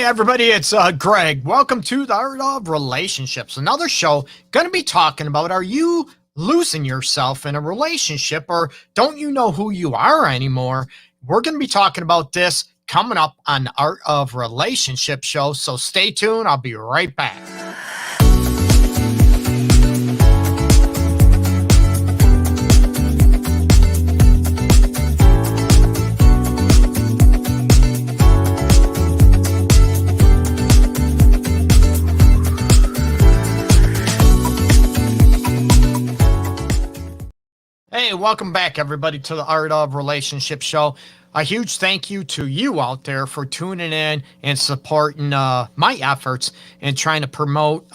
everybody, it's Greg. Welcome to the Art of Relationships. Another show going to be talking about, are you losing yourself in a relationship, or don't you know who you are anymore? We're going to be talking about this coming up on the Art of Relationship show, so stay tuned. I'll be right back. Hey, welcome back, everybody, to the Art of Relationship show. A huge thank you to you out there for tuning in and supporting my efforts in trying to promote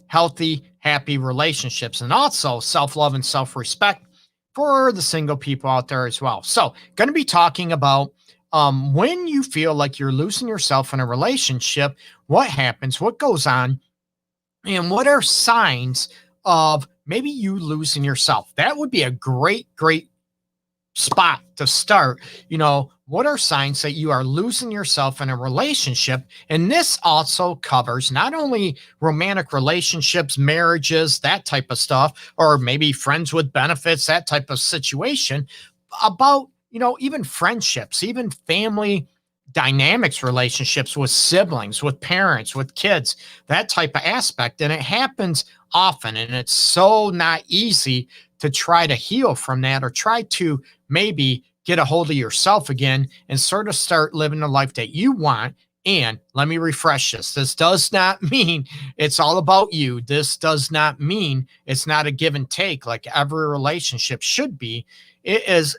healthy, happy relationships, and also self-love and self-respect for the single people out there as well. So, going to be talking about when you feel like you're losing yourself in a relationship, what happens, what goes on, and what are signs of maybe you losing yourself. That would be a great spot to start. You know, what are signs that you are losing yourself in a relationship? And this also covers not only romantic relationships, marriages, that type of stuff, or maybe friends with benefits, that type of situation, about, you know, even friendships, even family dynamics, relationships with siblings, with parents, with kids, that type of aspect. And it happens often, and it's so not easy to try to heal from that, or try to maybe get a hold of yourself again and sort of start living the life that you want. And let me refresh this. This does not mean it's all about you. This does not mean it's not a give and take like every relationship should be. It is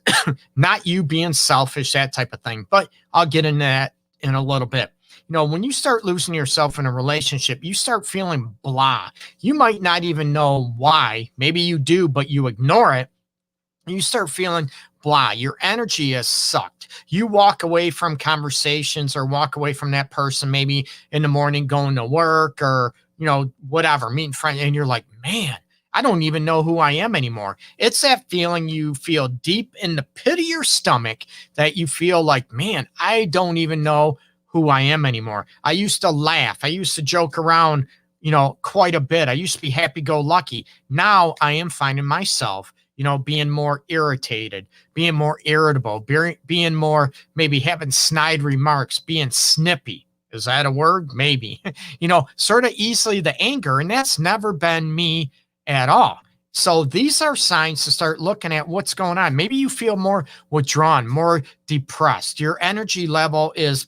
not you being selfish, that type of thing. But I'll get into that in a little bit. You know, when you start losing yourself in a relationship, you start feeling blah. You might not even know why. Maybe you do, but you ignore it. You start feeling blah. Your energy is sucked. You walk away from conversations or walk away from that person, maybe in the morning going to work, or, you know, whatever, meeting friends, and you're like, man, I don't even know who I am anymore. It's that feeling you feel deep in the pit of your stomach that you feel like, man, I don't even know who I am anymore. I used to laugh. I used to joke around, you know, quite a bit. I used to be happy-go-lucky. Now I am finding myself, you know, being more irritated, being more irritable, being more, maybe having snide remarks, being snippy. Is that a word? Maybe. You know, sort of easily the anger, and that's never been me at all. So these are signs to start looking at what's going on. Maybe you feel more withdrawn, more depressed. Your energy level is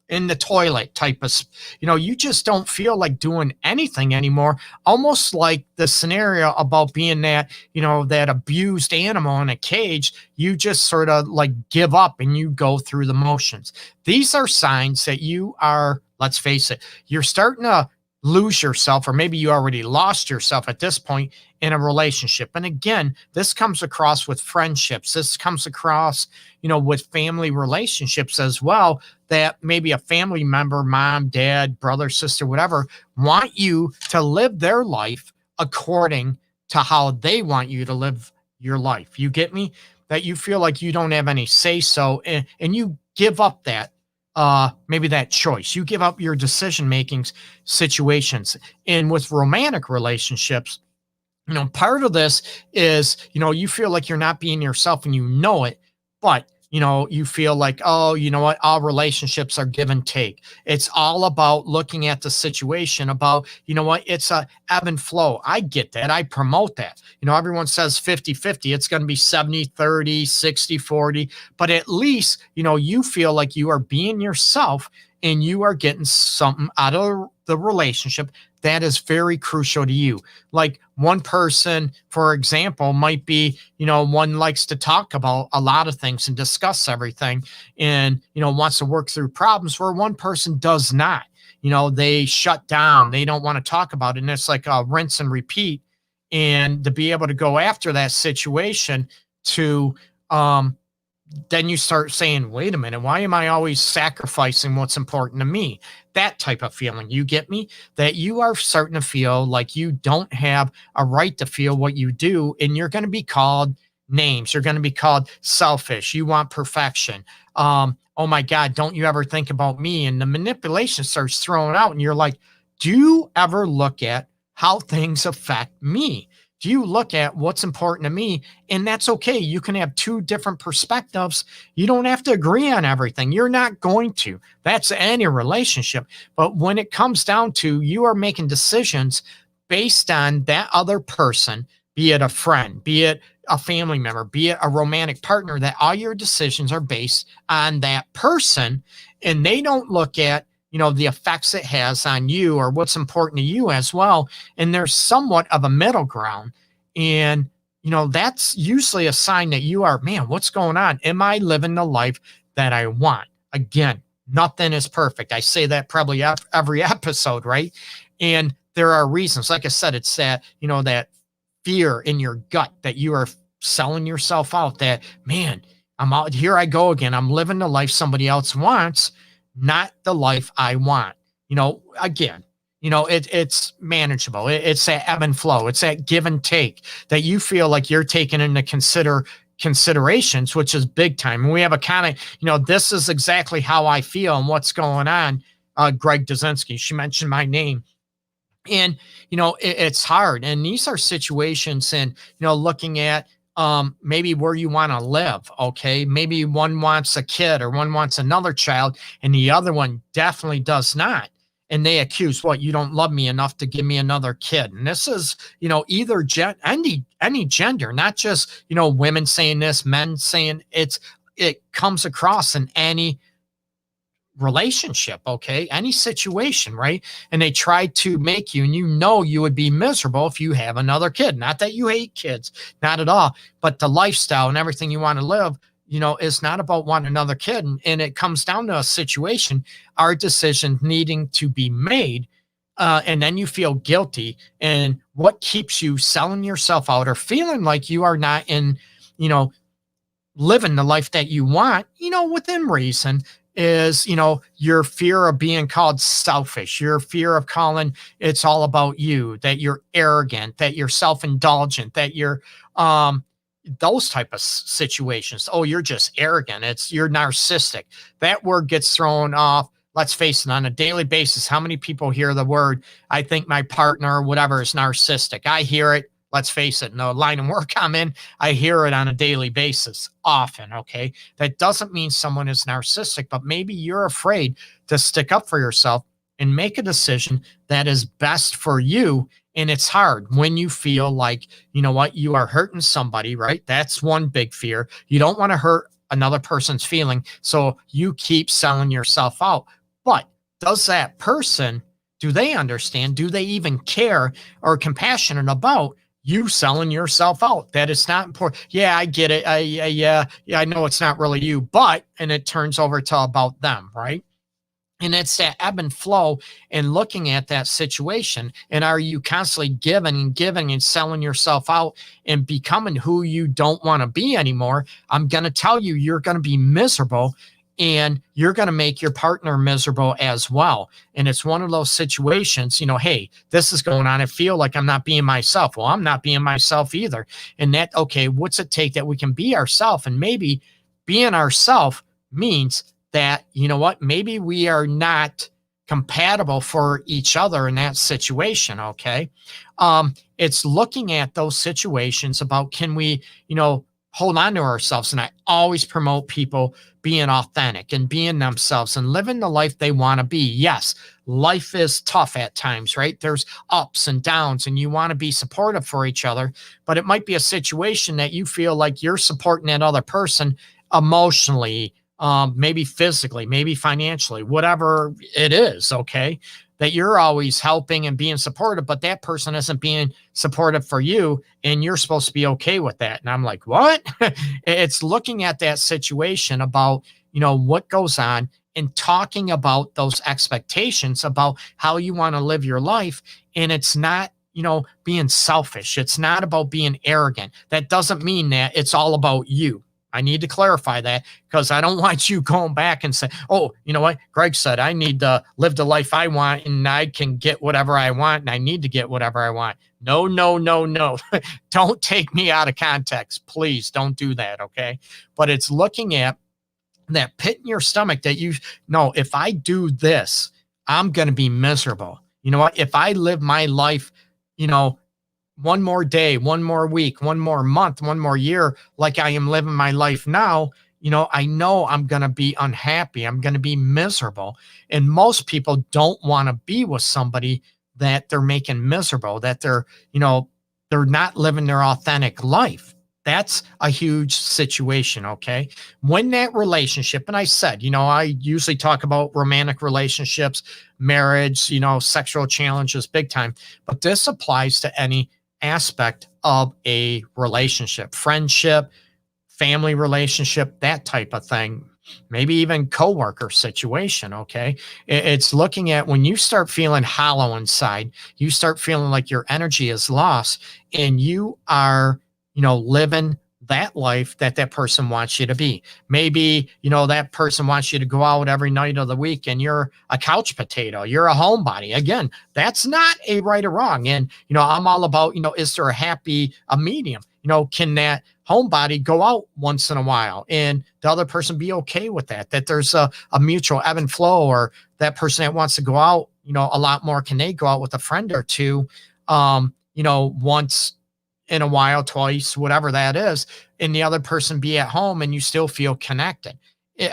in the toilet type of, you know, you just don't feel like doing anything anymore. Almost like the scenario about being that, you know, that abused animal in a cage. You just sort of like give up and you go through the motions. These are signs that you are, let's face it, you're starting to lose yourself, or maybe you already lost yourself at this point in a relationship. And again, this comes across with friendships. This comes across, you know, with family relationships as well, that maybe a family member, mom, dad, brother, sister, whatever, want you to live their life according to how they want you to live your life. You get me? That you feel like you don't have any say so, and you give up that maybe that choice. You give up your decision-making situations. And with romantic relationships, you know, part of this is, you know, you feel like you're not being yourself and you know it, but, you know, you feel like, oh, you know what, all relationships are give and take. It's all about looking at the situation about, you know what, it's a ebb and flow. I get that. I promote that. You know, everyone says 50-50. It's going to be 70-30, 60-40, but at least, you know, you feel like you are being yourself and you are getting something out of the relationship that is very crucial to you. Like one person, for example, might be, you know, one likes to talk about a lot of things and discuss everything and, you know, wants to work through problems, where one person does not. You know, they shut down. They don't want to talk about it. And it's like a rinse and repeat. And to be able to go after that situation to, then you start saying, wait a minute, why am I always sacrificing what's important to me? That type of feeling. You get me? That you are starting to feel like you don't have a right to feel what you do, and you're going to be called names. You're going to be called selfish. You want perfection. Oh my God, don't you ever think about me? And the manipulation starts throwing out, and you're like, do you ever look at how things affect me? Do you look at what's important to me? And that's okay. You can have two different perspectives. You don't have to agree on everything. You're not going to. That's any relationship. But when it comes down to you are making decisions based on that other person, be it a friend, be it a family member, be it a romantic partner, that all your decisions are based on that person, and they don't look at the effects it has on you or what's important to you as well. And there's somewhat of a middle ground. And, that's usually a sign that you are, man, what's going on? Am I living the life that I want? Again, nothing is perfect. I say that probably every episode, right? And there are reasons. Like I said, it's that, that fear in your gut that you are selling yourself out, that, man, I'm out here. I go again. I'm living the life somebody else wants, not the life I want. Again, it's manageable. It's that ebb and flow. It's that give and take that you feel like you're taking into considerations, which is big time. And we have a comment, this is exactly how I feel and what's going on. Greg Dudzinski, she mentioned my name. And, it's hard. And these are situations, and, looking at maybe where you want to live. Okay. Maybe one wants a kid or one wants another child, and the other one definitely does not. And they accuse, what, you don't love me enough to give me another kid. And this is, either any gender, not just, women saying this, men saying it comes across in any relationship, okay, any situation, right? And they try to make you, and you would be miserable if you have another kid. Not that you hate kids, not at all, but the lifestyle and everything you want to live, is not about wanting another kid. And it comes down to a situation, our decision needing to be made, and then you feel guilty. And what keeps you selling yourself out or feeling like you are not in, living the life that you want, within reason, is, your fear of being called selfish, your fear of calling it's all about you, that you're arrogant, that you're self-indulgent, that you're, those type of situations. Oh, you're just arrogant. You're narcissistic. That word gets thrown off. Let's face it, on a daily basis. How many people hear the word, I think my partner or whatever is narcissistic? I hear it. Let's face it, in the line of work I'm in, I hear it on a daily basis often, okay? That doesn't mean someone is narcissistic, but maybe you're afraid to stick up for yourself and make a decision that is best for you. And it's hard when you feel like, you are hurting somebody, right? That's one big fear. You don't want to hurt another person's feeling, so you keep selling yourself out. But does that person, do they understand? Do they even care or compassionate about you selling yourself out? That it's not important. Yeah, I get it. Yeah, I know it's not really you, but, and it turns over to about them, right? And it's that ebb and flow and looking at that situation. And are you constantly giving and selling yourself out and becoming who you don't want to be anymore? I'm going to tell you, you're going to be miserable, and you're going to make your partner miserable as well. And it's one of those situations, hey, this is going on. I feel like I'm not being myself. Well, I'm not being myself either. And that, okay, what's it take that we can be ourselves? And maybe being ourselves means that, maybe we are not compatible for each other in that situation. Okay. It's looking at those situations about, can we, hold on to ourselves. And I always promote people being authentic and being themselves and living the life they want to be. Yes, life is tough at times, right? There's ups and downs, and you want to be supportive for each other, but it might be a situation that you feel like you're supporting that other person emotionally, maybe physically, maybe financially, whatever it is, okay? That you're always helping and being supportive, but that person isn't being supportive for you, and you're supposed to be okay with that. And I'm like, what? It's looking at that situation about, what goes on, and talking about those expectations about how you want to live your life. And it's not, being selfish. It's not about being arrogant. That doesn't mean that it's all about you. I need to clarify that because I don't want you going back and say, oh, you know what? Greg said I need to live the life I want and I can get whatever I want and I need to get whatever I want. No, no, no, no. Don't take me out of context. Please don't do that. Okay. But it's looking at that pit in your stomach that you know, if I do this, I'm going to be miserable. You know what? If I live my life, you know, one more day, one more week, one more month, one more year, like I am living my life now, you know I'm going to be unhappy. I'm going to be miserable. And most people don't want to be with somebody that they're making miserable, that they're not living their authentic life. That's a huge situation. Okay. When that relationship, and I said, I usually talk about romantic relationships, marriage, sexual challenges, big time, but this applies to any aspect of a relationship, friendship, family relationship, that type of thing, maybe even coworker situation. Okay. It's looking at when you start feeling hollow inside, you start feeling like your energy is lost and you are, living that life that person wants you to be. Maybe, that person wants you to go out every night of the week and you're a couch potato, you're a homebody. Again, that's not a right or wrong. And, I'm all about, is there a medium? Can that homebody go out once in a while and the other person be okay with that? That there's a mutual ebb and flow, or that person that wants to go out, a lot more, can they go out with a friend or two, once in a while, twice, whatever that is, and the other person be at home and you still feel connected.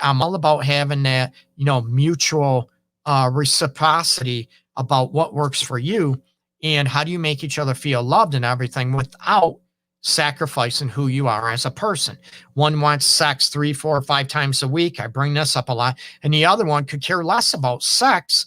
I'm all about having that, mutual reciprocity about what works for you and how do you make each other feel loved and everything without sacrificing who you are as a person. One wants sex 3, 4, 5 times a week. I bring this up a lot. And the other one could care less about sex.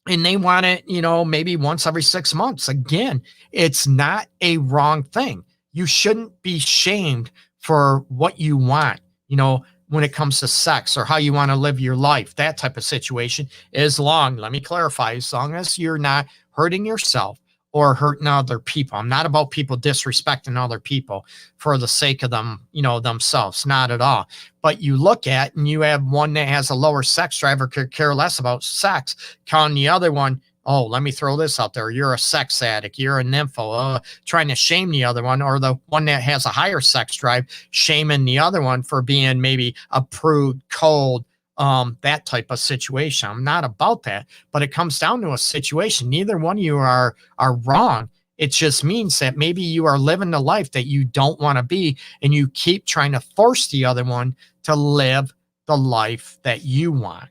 And they want it, maybe once every 6 months. Again, it's not a wrong thing. You shouldn't be shamed for what you want, when it comes to sex or how you want to live your life, that type of situation. Let me clarify, as long as you're not hurting yourself or hurting other people. I'm not about people disrespecting other people for the sake of them, themselves, not at all. But you look at and you have one that has a lower sex drive or could care less about sex, calling the other one, oh, let me throw this out there, you're a sex addict, you're a nympho, trying to shame the other one, or the one that has a higher sex drive, shaming the other one for being maybe a prude, cold, that type of situation. I'm not about that, but it comes down to a situation. Neither one of you are wrong. It just means that maybe you are living the life that you don't want to be, and you keep trying to force the other one to live the life that you want.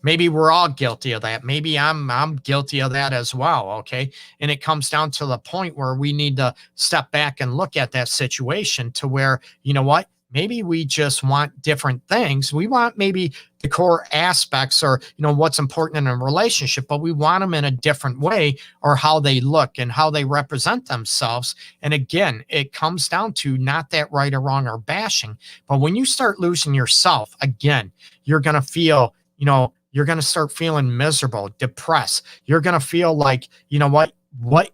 Maybe we're all guilty of that. Maybe I'm guilty of that as well. Okay. And it comes down to the point where we need to step back and look at that situation to where, what? Maybe we just want different things. We want maybe the core aspects or, what's important in a relationship, but we want them in a different way, or how they look and how they represent themselves. And again, it comes down to not that right or wrong or bashing, but when you start losing yourself, again, you're going to feel, you're going to start feeling miserable, depressed. You're going to feel like, what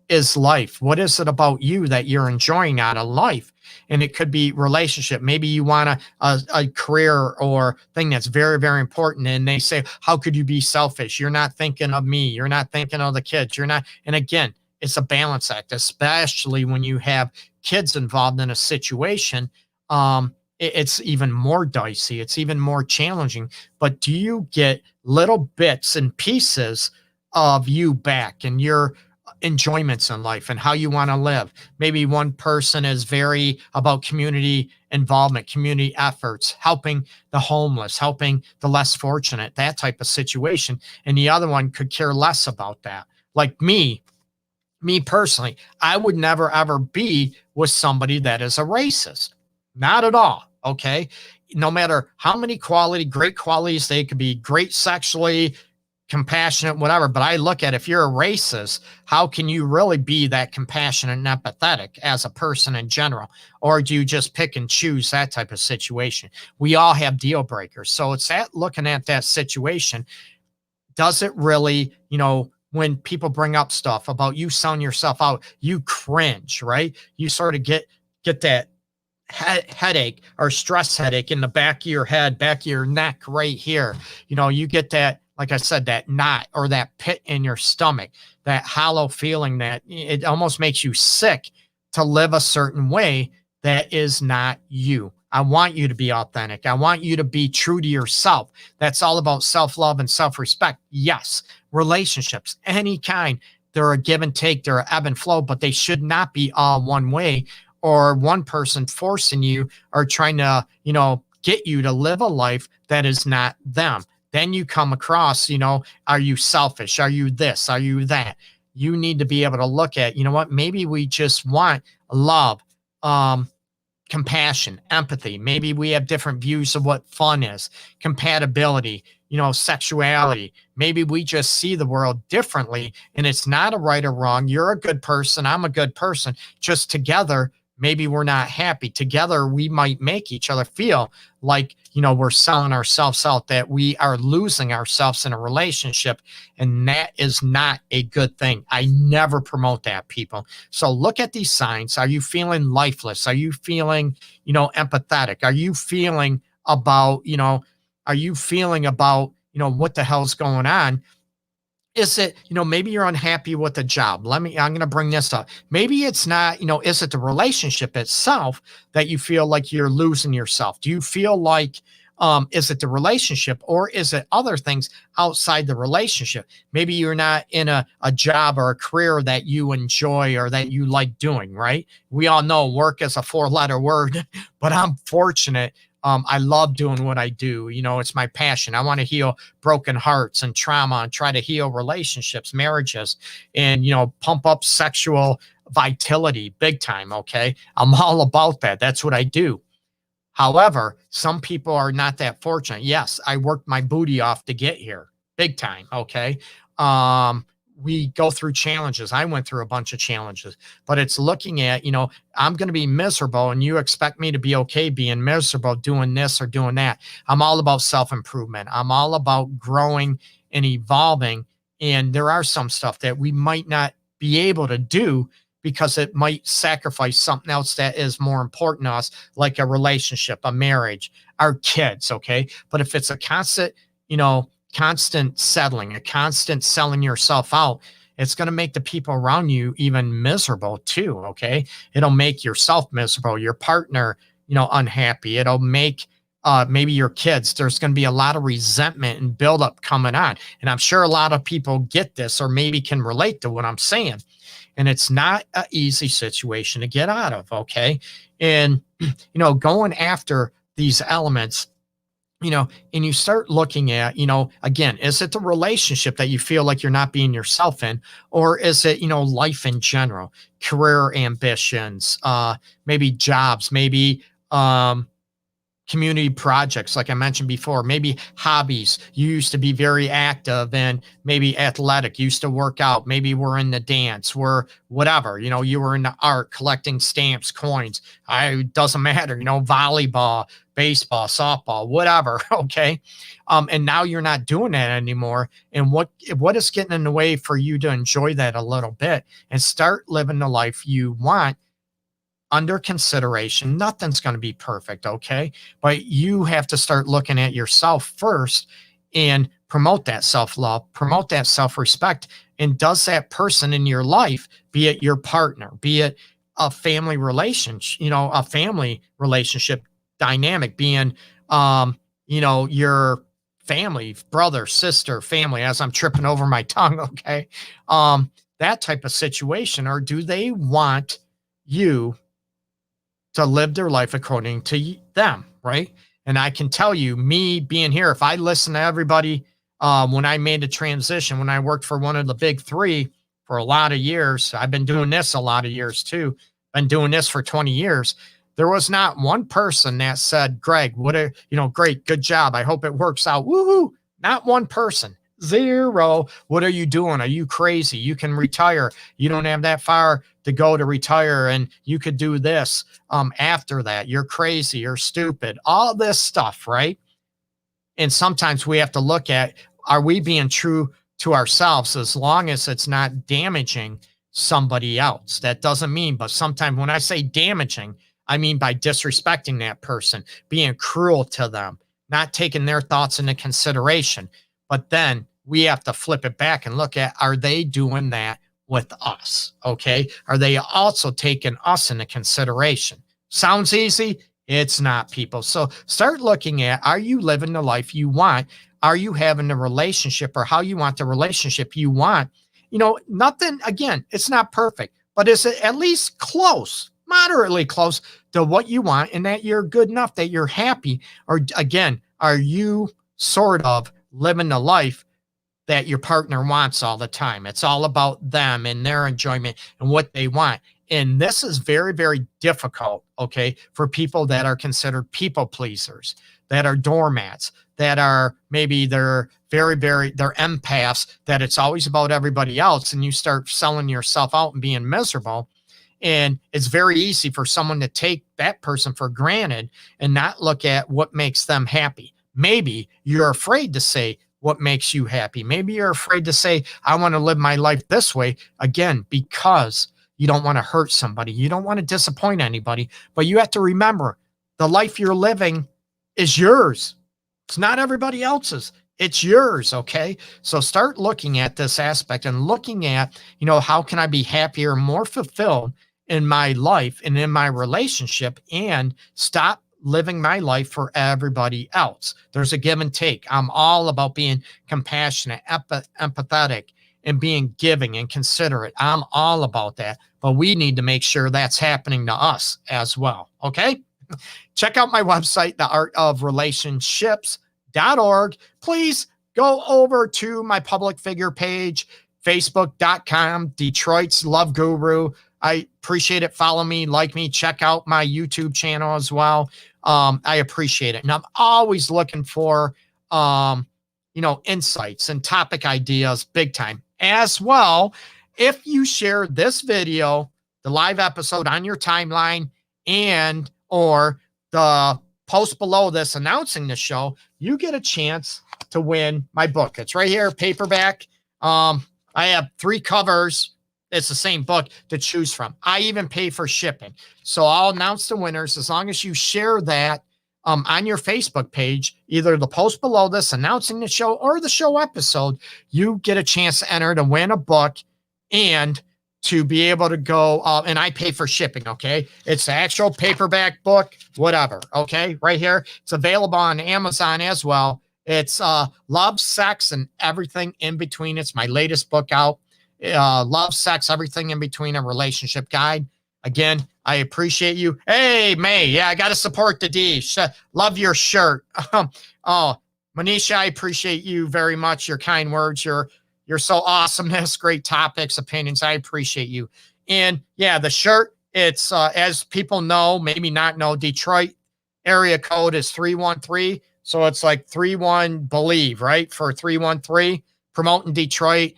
is life? What is it about you that you're enjoying out of life? And it could be relationship. Maybe you want a career or thing that's very, very important. And they say, how could you be selfish? You're not thinking of me. You're not thinking of the kids. You're not. And again, it's a balance act, especially when you have kids involved in a situation. It's even more dicey. It's even more challenging. But do you get little bits and pieces of you back and your enjoyments in life and how you want to live? Maybe one person is very about community involvement, community efforts, helping the homeless, helping the less fortunate, that type of situation. And the other one could care less about that. Like me personally, I would never, ever be with somebody that is a racist. Not at all. Okay. No matter how many great qualities, they could be great sexually, compassionate, whatever. But I look at, if you're a racist, how can you really be that compassionate and empathetic as a person in general? Or do you just pick and choose that type of situation? We all have deal breakers. So it's looking at that situation. Does it really, when people bring up stuff about you selling yourself out, you cringe, right? You sort of get that headache or stress headache in the back of your head, back of your neck, right here. You get that, like I said, that knot or that pit in your stomach, that hollow feeling that it almost makes you sick to live a certain way that is not you. I want you to be authentic. I want you to be true to yourself. That's all about self-love and self-respect. Yes, relationships, any kind, they're a give and take, they're a ebb and flow, but they should not be all one way or one person forcing you or trying to, get you to live a life that is not them. Then you come across, are you selfish? Are you this? Are you that? You need to be able to look at, what, maybe we just want love, compassion, empathy. Maybe we have different views of what fun is, compatibility, sexuality. Maybe we just see the world differently and it's not a right or wrong. You're a good person. I'm a good person. Just together, maybe we're not happy. Together, we might make each other feel like, we're selling ourselves out, that we are losing ourselves in a relationship. And that is not a good thing. I never promote that, people. So look at these signs. Are you feeling lifeless? Are you feeling, empathetic? Are you feeling about, what the hell's going on? Is it, maybe you're unhappy with the job. I'm going to bring this up. Maybe it's not, is it the relationship itself that you feel like you're losing yourself? Do you feel like, is it the relationship or is it other things outside the relationship? Maybe you're not in a job or a career that you enjoy or that you like doing, right? We all know work is a 4-letter word, but I'm fortunate. I love doing what I do. It's my passion. I want to heal broken hearts and trauma and try to heal relationships, marriages, and, pump up sexual vitality big time. Okay. I'm all about that. That's what I do. However, some people are not that fortunate. Yes, I worked my booty off to get here big time. Okay. We go through challenges. I went through a bunch of challenges, but it's looking at, I'm going to be miserable and you expect me to be okay being miserable, doing this or doing that. I'm all about self-improvement. I'm all about growing and evolving. And there are some stuff that we might not be able to do because it might sacrifice something else that is more important to us, like a relationship, a marriage, our kids. Okay. But if it's a constant, constant settling, a constant selling yourself out, it's going to make the people around you even miserable too. Okay. It'll make yourself miserable, your partner, unhappy. It'll make maybe your kids. There's going to be a lot of resentment and buildup coming on. And I'm sure a lot of people get this or maybe can relate to what I'm saying. And it's not an easy situation to get out of. Okay. And, going after these elements, and you start looking at, again, is it the relationship that you feel like you're not being yourself in, or is it, life in general, career ambitions, maybe jobs, maybe, community projects, like I mentioned before, maybe hobbies. You used to be very active and maybe athletic, you used to work out, maybe we're in the dance, we're whatever, you were in the art, collecting stamps, coins. It doesn't matter, volleyball, baseball, softball, whatever. Okay. And now you're not doing that anymore. And what is getting in the way for you to enjoy that a little bit and start living the life you want? Under consideration, nothing's going to be perfect, okay? But you have to start looking at yourself first and promote that self-love, promote that self-respect. And does that person in your life, be it your partner, be it a family relationship, a family relationship dynamic, being, your family, brother, sister, family, as I'm tripping over my tongue, okay? That type of situation, or do they want you to live their life according to them, right? And I can tell you, me being here, if I listen to everybody, when I made the transition, when I worked for one of the big three for a lot of years, I've been doing this a lot of years too, been doing this for 20 years. There was not one person that said, Greg, great, good job. I hope it works out. Woohoo. Not one person. Zero. What are you doing? Are you crazy? You can retire. You don't have that far to go to retire, and you could do this after that. You're crazy. You're stupid. All this stuff, right? And sometimes we have to look at, are we being true to ourselves as long as it's not damaging somebody else? That doesn't mean, but sometimes when I say damaging, I mean by disrespecting that person, being cruel to them, not taking their thoughts into consideration. But then we have to flip it back and look at, are they doing that with us? Okay. Are they also taking us into consideration? Sounds easy. It's not, people. So start looking at, are you living the life you want? Are you having the relationship or how you want the relationship you want? Nothing, again, it's not perfect, but is it at least close, moderately close to what you want, and that you're good enough, that you're happy? Or again, are you sort of living the life that your partner wants all the time? It's all about them and their enjoyment and what they want. And this is very, very difficult, okay, for people that are considered people pleasers, that are doormats, that are maybe they're they're empaths, that it's always about everybody else. And you start selling yourself out and being miserable. And it's very easy for someone to take that person for granted and not look at what makes them happy. Maybe you're afraid to say what makes you happy. Maybe you're afraid to say, I want to live my life this way, again, because you don't want to hurt somebody. You don't want to disappoint anybody. But you have to remember, the life you're living is yours. It's not everybody else's. It's yours. Okay. So start looking at this aspect and looking at, how can I be happier, more fulfilled in my life and in my relationship, and stop living my life for everybody else. There's a give and take. I'm all about being compassionate, empathetic, and being giving and considerate. I'm all about that. But we need to make sure that's happening to us as well. Okay. Check out my website, theartofrelationships.org. Please go over to my public figure page, facebook.com, Detroit's Love Guru. I appreciate it. Follow me, like me, check out my YouTube channel as well. I appreciate it. And I'm always looking for, insights and topic ideas big time. As well, if you share this video, the live episode on your timeline, and or the post below this announcing the show, you get a chance to win my book. It's right here, paperback. I have 3 covers. It's the same book to choose from. I even pay for shipping. So I'll announce the winners as long as you share that on your Facebook page, either the post below this announcing the show or the show episode. You get a chance to enter to win a book and to be able to go, and I pay for shipping, okay? It's the actual paperback book, whatever, okay? Right here. It's available on Amazon as well. It's Love, Sex, and Everything in Between. It's my latest book out. Love, Sex, Everything in Between, a relationship guide. Again, I appreciate you. Hey, May. Yeah, I got to support the D. Love your shirt. Oh, Manisha, I appreciate you very much. Your kind words. You're so awesomeness. Great topics, opinions. I appreciate you. And yeah, the shirt, it's as people know, maybe not know, Detroit area code is 313. So it's like 31 believe, right? For 313, promoting Detroit,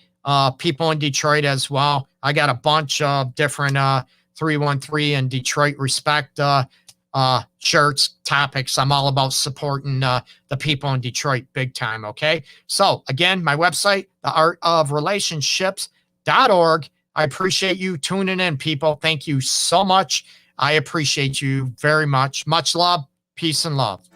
people in Detroit as well. I got a bunch of different 313 and Detroit respect shirts, topics. I'm all about supporting the people in Detroit big time. Okay. So again, my website, theartofrelationships.org. I appreciate you tuning in, people. Thank you so much. I appreciate you very much. Much love, peace, and love.